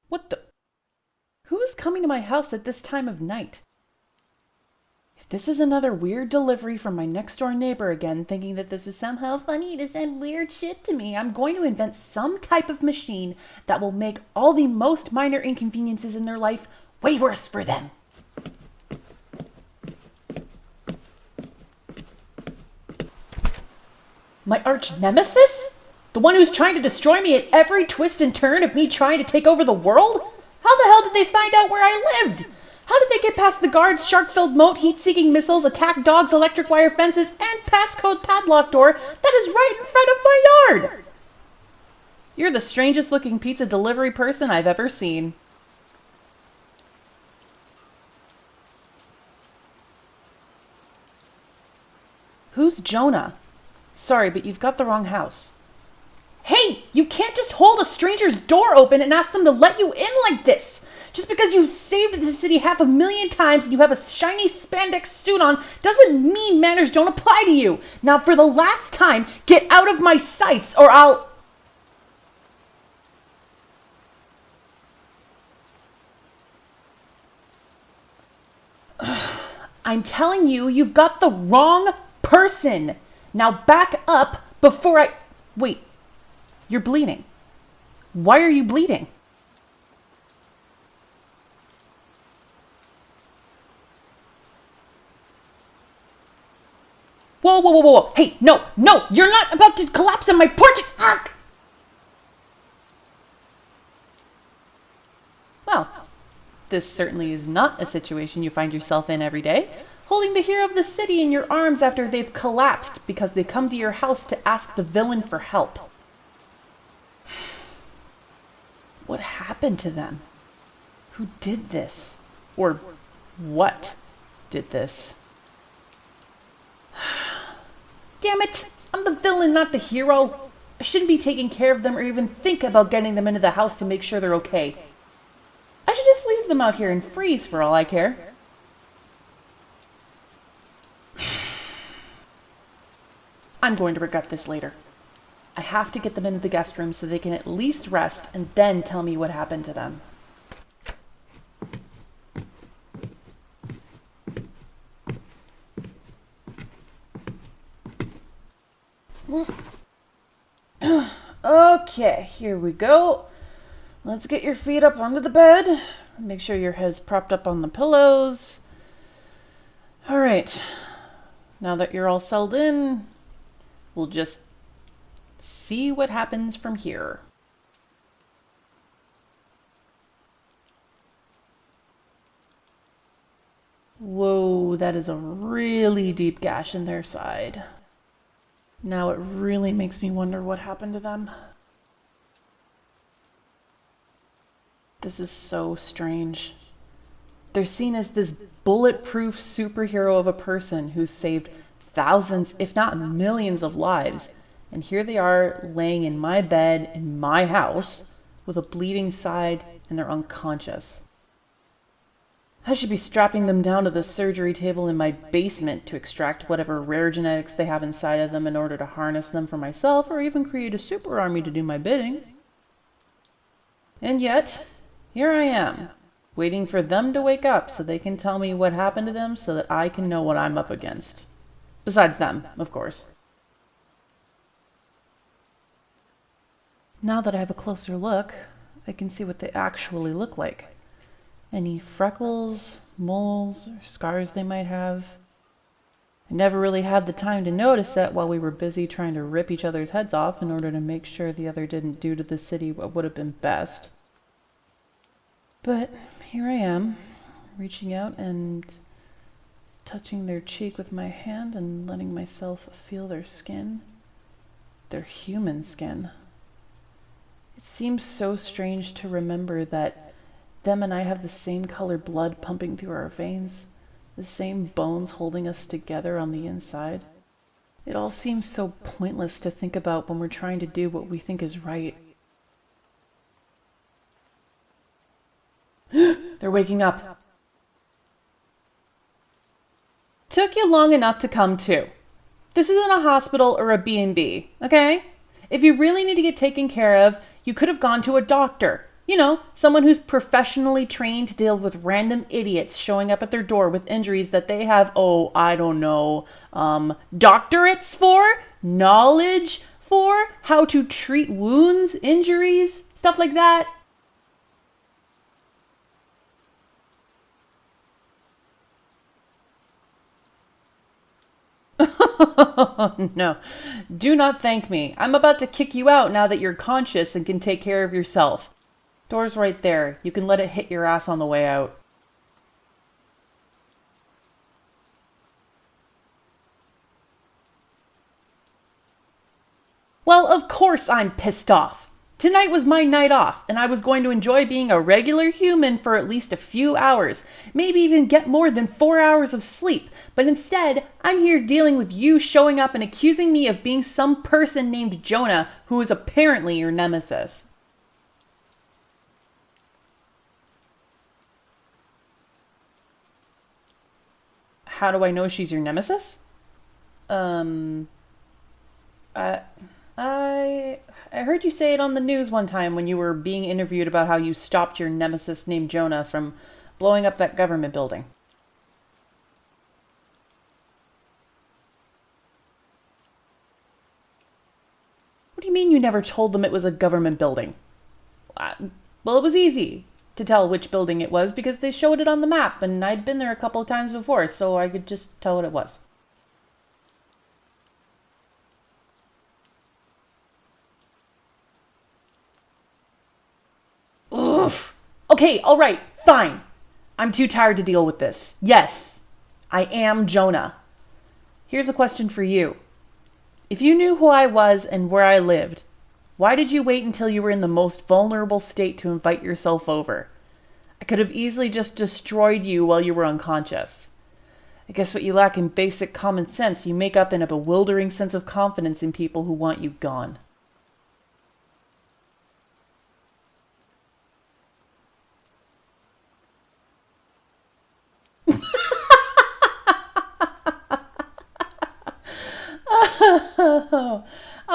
What the? Who is coming to my house at this time of night? If this is another weird delivery from my next door neighbor again, thinking that this is somehow funny to send weird shit to me, I'm going to invent some type of machine that will make all the most minor inconveniences in their life way worse for them. My arch nemesis? The one who's trying to destroy me at every twist and turn of me trying to take over the world? How the hell did they find out where I lived? How did they get past the guards, shark-filled moat, heat-seeking missiles, attack dogs, electric wire fences, and passcode padlock door that is right in front of my yard? You're the strangest looking pizza delivery person I've ever seen. Who's Jona? Sorry, but you've got the wrong house. Hey, you can't just hold a stranger's door open and ask them to let you in like this. Just because you've saved the city 500,000 times and you have a shiny spandex suit on doesn't mean manners don't apply to you. Now, for the last time, get out of my sights or I'll... I'm telling you, you've got the wrong person. Now back up before I... Wait, you're bleeding. Why are you bleeding? Whoa, whoa, whoa, whoa, whoa. Hey, no, you're not about to collapse on my porch. Ark! Well, this certainly is not a situation you find yourself in every day. Holding the hero of the city in your arms after they've collapsed because they come to your house to ask the villain for help. What happened to them? Who did this? Or what did this? Damn it! I'm the villain, not the hero. I shouldn't be taking care of them or even think about getting them into the house to make sure they're okay. I should just leave them out here and freeze for all I care. I'm going to regret this later. I have to get them into the guest room so they can at least rest and then tell me what happened to them. Okay, here we go. Let's get your feet up onto the bed. Make sure your head's propped up on the pillows. All right. Now that you're all settled in, we'll just see what happens from here. Whoa, that is a really deep gash in their side. Now it really makes me wonder what happened to them. This is so strange. They're seen as this bulletproof superhero of a person who's saved thousands, if not millions of lives. And here they are laying in my bed in my house with a bleeding side and they're unconscious. I should be strapping them down to the surgery table in my basement to extract whatever rare genetics they have inside of them in order to harness them for myself or even create a super army to do my bidding. And yet, here I am, waiting for them to wake up so they can tell me what happened to them so that I can know what I'm up against. Besides them, of course. Now that I have a closer look, I can see what they actually look like. Any freckles, moles, or scars they might have. I never really had the time to notice it while we were busy trying to rip each other's heads off in order to make sure the other didn't do to the city what would have been best. But here I am, reaching out and touching their cheek with my hand and letting myself feel their skin. Their human skin. It seems so strange to remember that them and I have the same colored blood pumping through our veins, the same bones holding us together on the inside. It all seems so pointless to think about when we're trying to do what we think is right. They're waking up. Took you long enough to come to. This isn't a hospital or a B&B, okay? If you really need to get taken care of, you could have gone to a doctor. You know, someone who's professionally trained to deal with random idiots showing up at their door with injuries that they have, oh, I don't know, doctorates for, knowledge for, how to treat wounds, injuries, stuff like that. No, do not thank me. I'm about to kick you out now that you're conscious and can take care of yourself. Door's right there. You can let it hit your ass on the way out. Well, of course I'm pissed off. Tonight was my night off, and I was going to enjoy being a regular human for at least a few hours, maybe even get more than 4 hours of sleep. But instead, I'm here dealing with you showing up and accusing me of being some person named Jona who is apparently your nemesis. How do I know she's your nemesis? Um, I, I heard you say it on the news one time when you were being interviewed about how you stopped your nemesis named Jona from blowing up that government building. What do you mean you never told them it was a government building? Uh, well, it was easy to tell which building it was because they showed it on the map and I'd been there a couple of times before, so I could just tell what it was. Oof. Okay, all right, fine. I'm too tired to deal with this. Yes, I am Jona. Here's a question for you. If you knew who I was and where I lived, why did you wait until you were in the most vulnerable state to invite yourself over? I could have easily just destroyed you while you were unconscious. I guess what you lack in basic common sense, you make up in a bewildering sense of confidence in people who want you gone.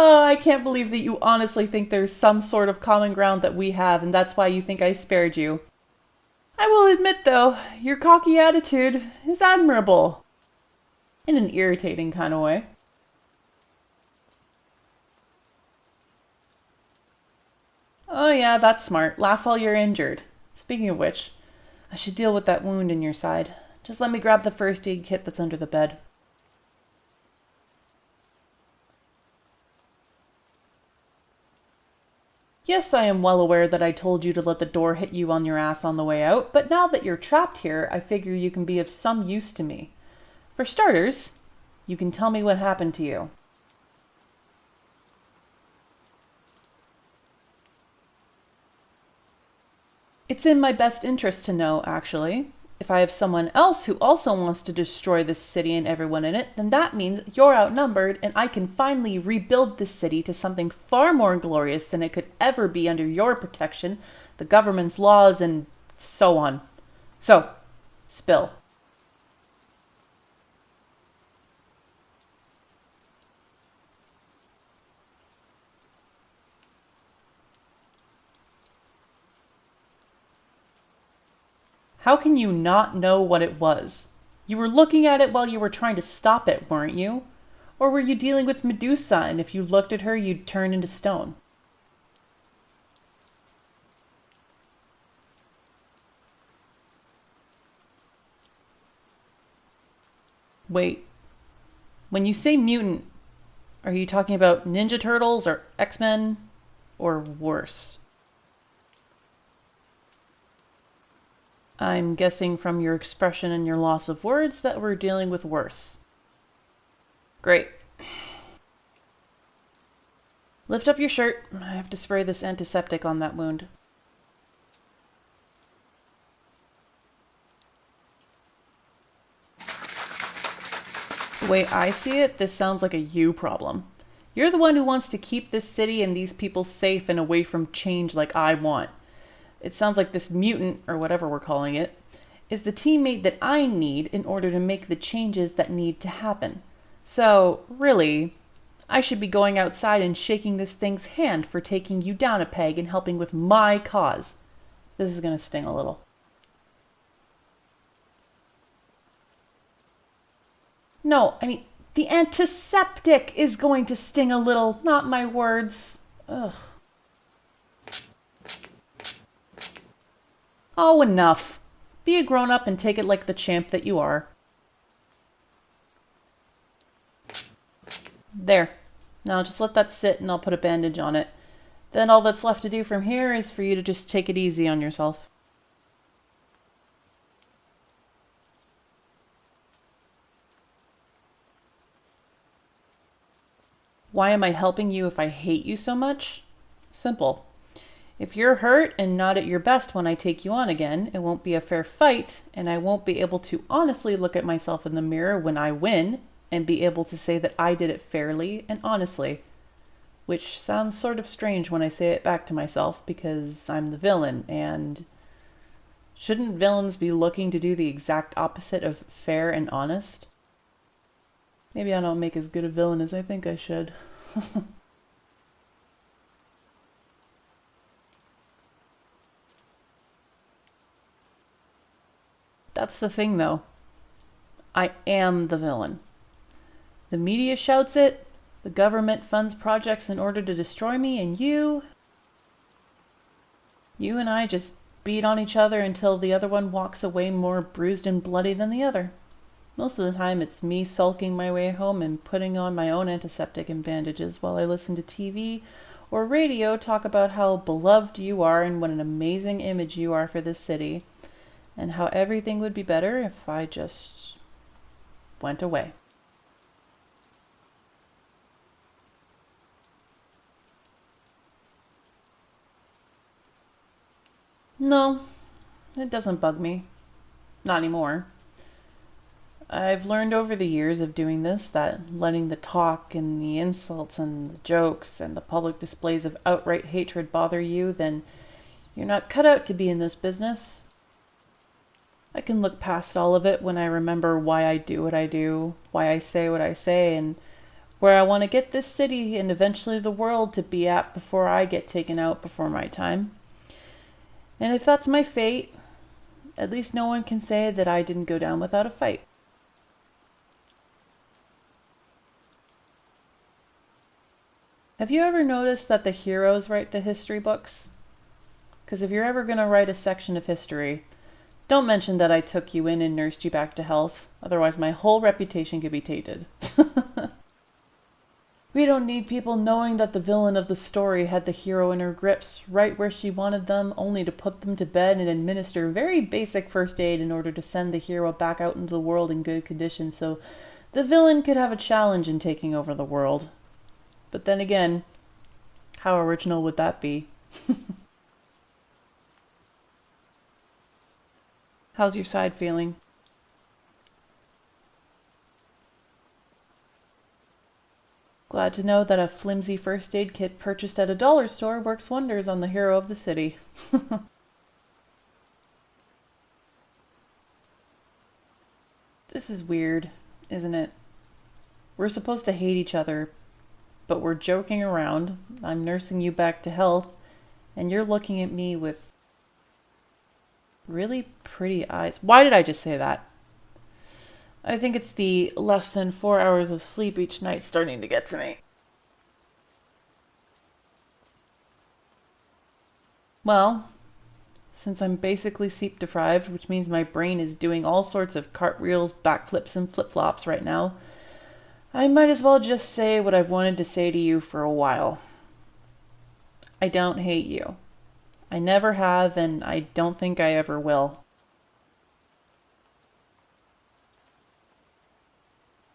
Oh, I can't believe that you honestly think there's some sort of common ground that we have, and that's why you think I spared you. I will admit, though, your cocky attitude is admirable. In an irritating kind of way. Oh, yeah, that's smart. Laugh while you're injured. Speaking of which, I should deal with that wound in your side. Just let me grab the first aid kit that's under the bed. Yes, I am well aware that I told you to let the door hit you on your ass on the way out, but now that you're trapped here, I figure you can be of some use to me. For starters, you can tell me what happened to you. It's in my best interest to know, actually. If I have someone else who also wants to destroy this city and everyone in it, then that means you're outnumbered and I can finally rebuild this city to something far more glorious than it could ever be under your protection, the government's laws, and so on. So, spill. How can you not know what it was? You were looking at it while you were trying to stop it, weren't you? Or were you dealing with Medusa and if you looked at her, you'd turn into stone? Wait, when you say mutant, are you talking about Ninja Turtles or X-Men or worse? I'm guessing from your expression and your loss of words that we're dealing with worse. Great. Lift up your shirt. I have to spray this antiseptic on that wound. The way I see it, this sounds like a you problem. You're the one who wants to keep this city and these people safe and away from change like I want. It sounds like this mutant, or whatever we're calling it, is the teammate that I need in order to make the changes that need to happen. So, really, I should be going outside and shaking this thing's hand for taking you down a peg and helping with my cause. This is gonna sting a little. No, I mean, the antiseptic is going to sting a little, not my words. Ugh. Oh, enough. Be a grown-up and take it like the champ that you are. There. Now just let that sit and I'll put a bandage on it. Then all that's left to do from here is for you to just take it easy on yourself. Why am I helping you if I hate you so much? Simple. If you're hurt and not at your best when I take you on again, it won't be a fair fight, and I won't be able to honestly look at myself in the mirror when I win and be able to say that I did it fairly and honestly. Which sounds sort of strange when I say it back to myself because I'm the villain, and shouldn't villains be looking to do the exact opposite of fair and honest? Maybe I don't make as good a villain as I think I should. That's the thing, though. I am the villain. The media shouts it, the government funds projects in order to destroy me, and you and I just beat on each other until the other one walks away more bruised and bloody than the other. Most of the time it's me sulking my way home and putting on my own antiseptic and bandages while I listen to TV or radio talk about how beloved you are and what an amazing image you are for this city, and how everything would be better if I just went away. No, it doesn't bug me. Not anymore. I've learned over the years of doing this that letting the talk and the insults and the jokes and the public displays of outright hatred bother you, then you're not cut out to be in this business. I can look past all of it when I remember why I do what I do, why I say what I say, and where I want to get this city and eventually the world to be at before I get taken out before my time. And if that's my fate, at least no one can say that I didn't go down without a fight. Have you ever noticed that the heroes write the history books? Because if you're ever going to write a section of history, don't mention that I took you in and nursed you back to health, otherwise my whole reputation could be tainted. We don't need people knowing that the villain of the story had the hero in her grips, right where she wanted them, only to put them to bed and administer very basic first aid in order to send the hero back out into the world in good condition so the villain could have a challenge in taking over the world. But then again, how original would that be? How's your side feeling? Glad to know that a flimsy first aid kit purchased at a dollar store works wonders on the hero of the city. This is weird, isn't it? We're supposed to hate each other, but we're joking around. I'm nursing you back to health, and you're looking at me with really pretty eyes. Why did I just say that? I think it's the less than 4 hours of sleep each night starting to get to me. Well, since I'm basically sleep deprived, which means my brain is doing all sorts of cartwheels, backflips, and flip-flops right now, I might as well just say what I've wanted to say to you for a while. I don't hate you. I never have, and I don't think I ever will.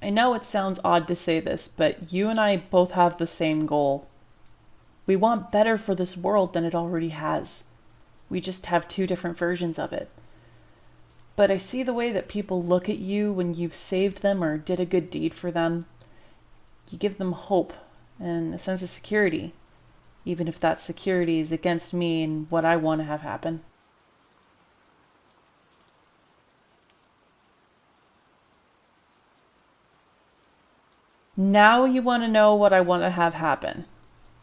I know it sounds odd to say this, but you and I both have the same goal. We want better for this world than it already has. We just have two different versions of it. But I see the way that people look at you when you've saved them or did a good deed for them. You give them hope and a sense of security, even if that security is against me and what I want to have happen. Now you want to know what I want to have happen.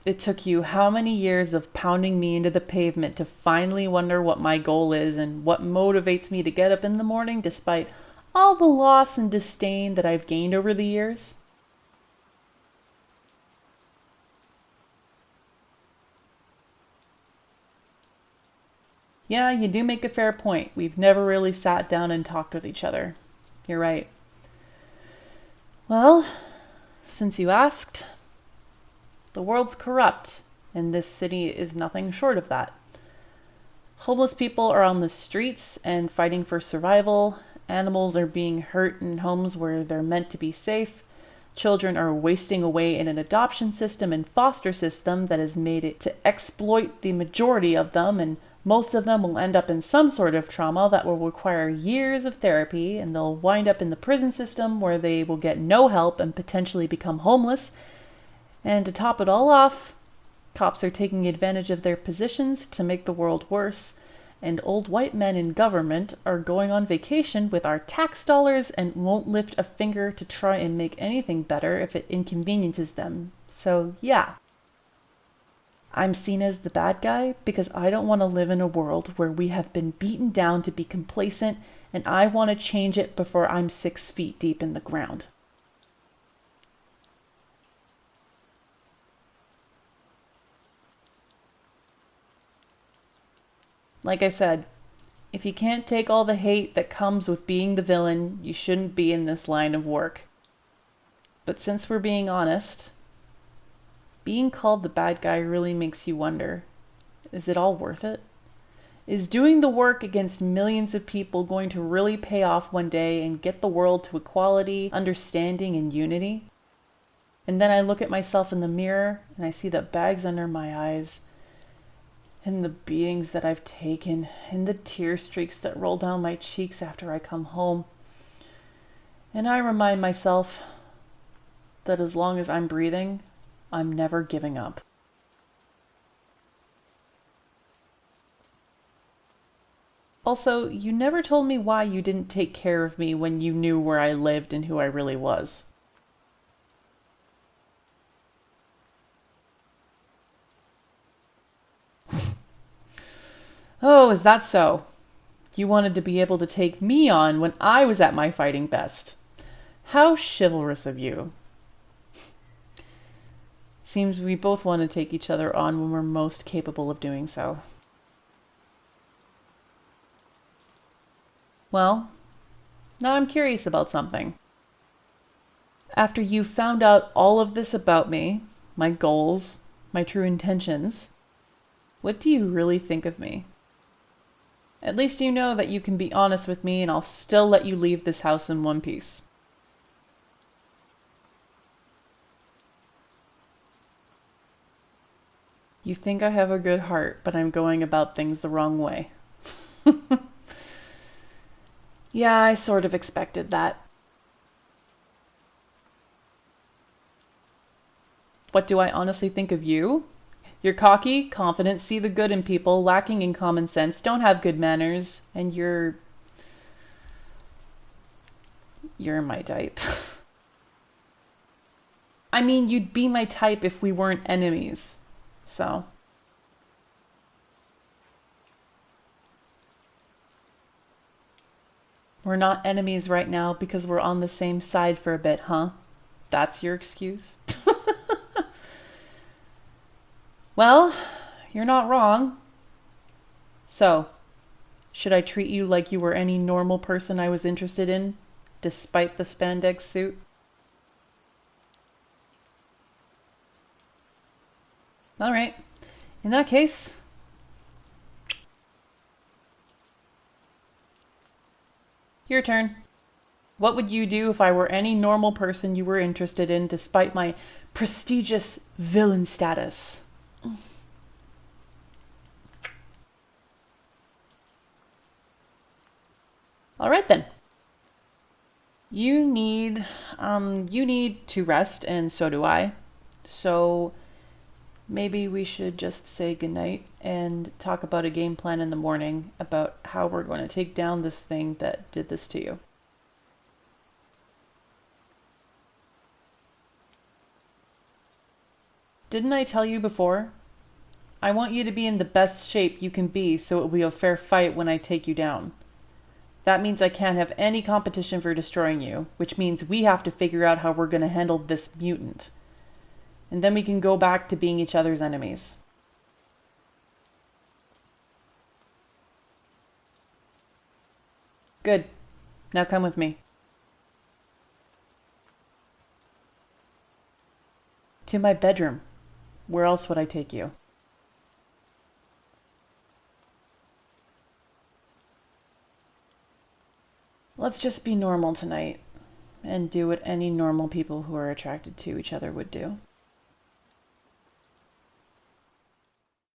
It took you how many years of pounding me into the pavement to finally wonder what my goal is and what motivates me to get up in the morning despite all the loss and disdain that I've gained over the years? Yeah, you do make a fair point. We've never really sat down and talked with each other. You're right. Well, since you asked, the world's corrupt, and this city is nothing short of that. Homeless people are on the streets and fighting for survival. Animals are being hurt in homes where they're meant to be safe. Children are wasting away in an adoption system and foster system that has made it to exploit the majority of them, and most of them will end up in some sort of trauma that will require years of therapy, and they'll wind up in the prison system where they will get no help and potentially become homeless. And to top it all off, cops are taking advantage of their positions to make the world worse, and old white men in government are going on vacation with our tax dollars and won't lift a finger to try and make anything better if it inconveniences them. So yeah, I'm seen as the bad guy because I don't want to live in a world where we have been beaten down to be complacent, and I want to change it before I'm 6 feet deep in the ground. Like I said, if you can't take all the hate that comes with being the villain, you shouldn't be in this line of work. But since we're being honest, being called the bad guy really makes you wonder, is it all worth it? Is doing the work against millions of people going to really pay off one day and get the world to equality, understanding, and unity? And then I look at myself in the mirror and I see the bags under my eyes, and the beatings that I've taken, and the tear streaks that roll down my cheeks after I come home. And I remind myself that as long as I'm breathing, I'm never giving up. Also, you never told me why you didn't take care of me when you knew where I lived and who I really was. Oh, is that so? You wanted to be able to take me on when I was at my fighting best. How chivalrous of you. Seems we both want to take each other on when we're most capable of doing so. Well, now I'm curious about something. After you found out all of this about me, my goals, my true intentions, what do you really think of me? At least you know that you can be honest with me and I'll still let you leave this house in one piece. You think I have a good heart, but I'm going about things the wrong way. Yeah, I sort of expected that. What do I honestly think of you? You're cocky, confident, see the good in people, lacking in common sense, don't have good manners, and you're my type. I mean, you'd be my type if we weren't enemies. So, we're not enemies right now because we're on the same side for a bit, huh? That's your excuse? Well, you're not wrong. So, should I treat you like you were any normal person I was interested in, despite the spandex suit? All right. In that case, your turn. What would you do if I were any normal person you were interested in, despite my prestigious villain status? All right then. You need to rest, and so do I. So maybe we should just say goodnight and talk about a game plan in the morning about how we're going to take down this thing that did this to you. Didn't I tell you before? I want you to be in the best shape you can be so it will be a fair fight when I take you down. That means I can't have any competition for destroying you, which means we have to figure out how we're going to handle this mutant. And then we can go back to being each other's enemies. Good. Now come with me. To my bedroom. Where else would I take you? Let's just be normal tonight and do what any normal people who are attracted to each other would do.